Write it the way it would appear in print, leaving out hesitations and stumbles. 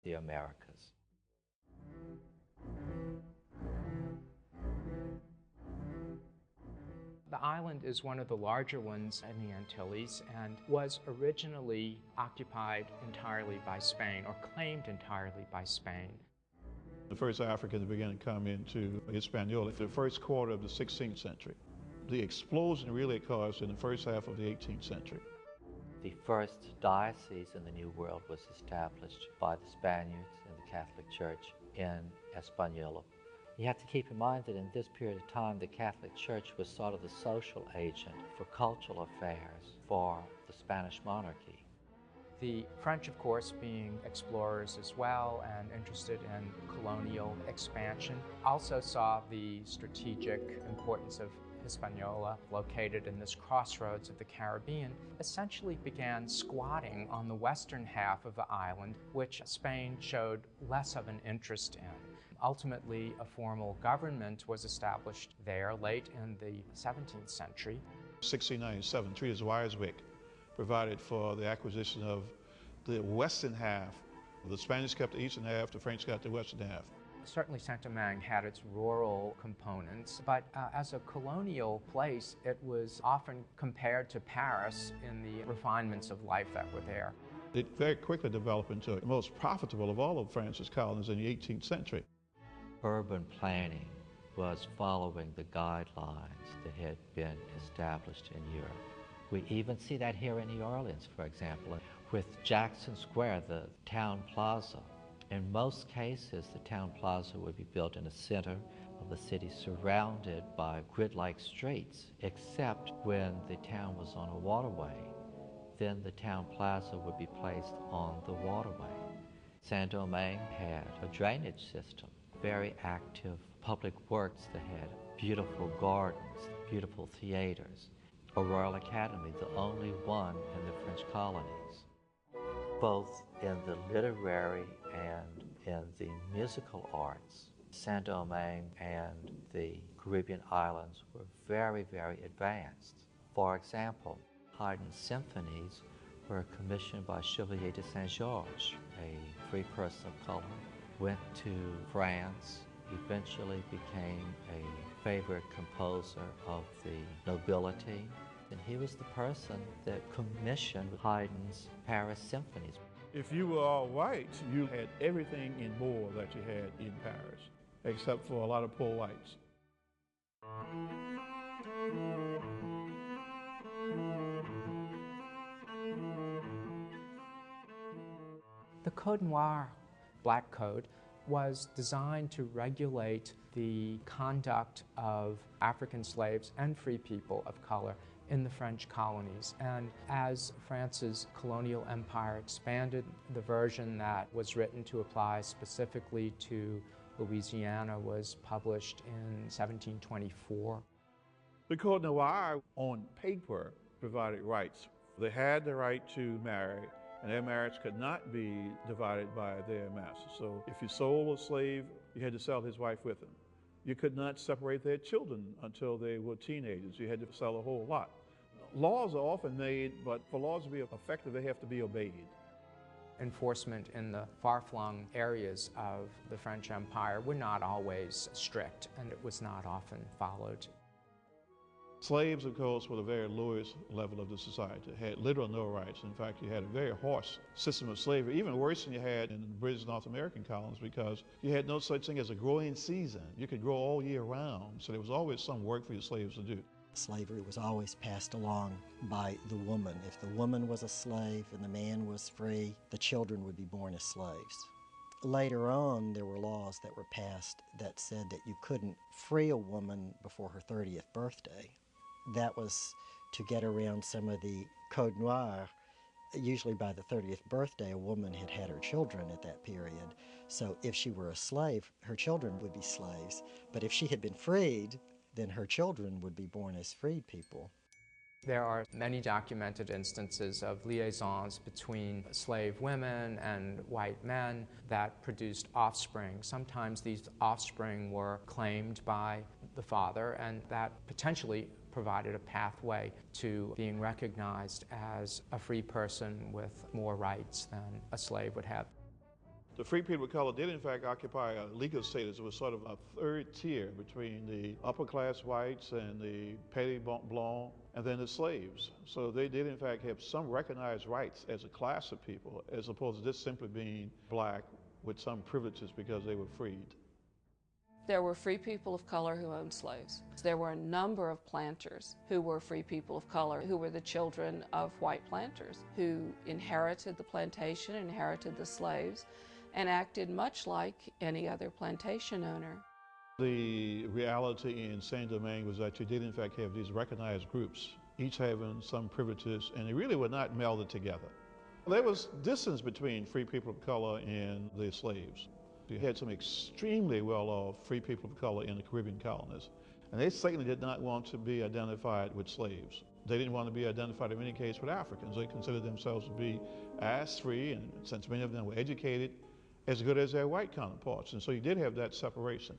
the Americas. The island is one of the larger ones in the Antilles and was originally occupied entirely by Spain, or claimed entirely by Spain. The first Africans began to come into Hispaniola in the first quarter of the 16th century. The explosion really occurs in the first half of the 18th century. The first diocese in the New World was established by the Spaniards and the Catholic Church in Hispaniola. You have to keep in mind that in this period of time, the Catholic Church was sort of the social agent for cultural affairs for the Spanish monarchy. The French, of course, being explorers as well and interested in colonial expansion, also saw the strategic importance of Hispaniola, located in this crossroads of the Caribbean, essentially began squatting on the western half of the island, which Spain showed less of an interest in. Ultimately, a formal government was established there late in the 17th century. 1697, Treaty of Weyerswick provided for the acquisition of the western half. The Spanish kept the eastern half, the French got the western half. Certainly Saint-Domingue had its rural components, but as a colonial place, it was often compared to Paris in the refinements of life that were there. It very quickly developed into the most profitable of all of France's colonies in the 18th century. Urban planning was following the guidelines that had been established in Europe. We even see that here in New Orleans, for example, with Jackson Square, the town plaza. In most cases, the town plaza would be built in the center of the city, surrounded by grid-like streets, except when the town was on a waterway. Then the town plaza would be placed on the waterway. Saint-Domingue had a drainage system, very active public works that had beautiful gardens, beautiful theaters, a Royal Academy, the only one in the French colonies. Both in the literary and in the musical arts, Saint-Domingue and the Caribbean islands were very, very advanced. For example, Haydn's symphonies were commissioned by Chevalier de Saint-Georges, a free person of color, went to France, eventually became a favorite composer of the nobility, and he was the person that commissioned Haydn's Paris symphonies. If you were all white, you had everything in more that you had in Paris, except for a lot of poor whites. The Code Noir, Black Code, was designed to regulate the conduct of African slaves and free people of color in the French colonies. And as France's colonial empire expanded, the version that was written to apply specifically to Louisiana was published in 1724. The Code Noir on paper provided rights. They had the right to marry, and their marriage could not be divided by their master. So if you sold a slave, you had to sell his wife with him. You could not separate their children until they were teenagers. You had to sell a whole lot. Laws are often made, but for laws to be effective, they have to be obeyed. Enforcement in the far-flung areas of the French Empire were not always strict, and it was not often followed. Slaves, of course, were the very lowest level of the society, had little or no rights. In fact, you had a very harsh system of slavery, even worse than you had in the British North American colonies, because you had no such thing as a growing season. You could grow all year round, so there was always some work for your slaves to do. Slavery was always passed along by the woman. If the woman was a slave and the man was free, the children would be born as slaves. Later on, there were laws that were passed that said that you couldn't free a woman before her 30th birthday. That was to get around some of the Code Noir. Usually by the 30th birthday, a woman had had her children at that period. So if she were a slave, her children would be slaves. But if she had been freed, then her children would be born as freed people. There are many documented instances of liaisons between slave women and white men that produced offspring. Sometimes these offspring were claimed by the father, and that potentially provided a pathway to being recognized as a free person with more rights than a slave would have. The free people of color did in fact occupy a legal status. It was sort of a third tier between the upper class whites and the petit blanc and then the slaves. So they did in fact have some recognized rights as a class of people, as opposed to just simply being black with some privileges because they were freed. There were free people of color who owned slaves. There were a number of planters who were free people of color, who were the children of white planters, who inherited the plantation, inherited the slaves, and acted much like any other plantation owner. The reality in Saint-Domingue was that you did in fact have these recognized groups, each having some privileges, and they really were not melded together. There was distance between free people of color and the slaves. You had some extremely well-off free people of color in the Caribbean colonies, and they certainly did not want to be identified with slaves. They didn't want to be identified in any case with Africans. They considered themselves to be as free, and since many of them were educated, as good as their white counterparts. And so you did have that separation.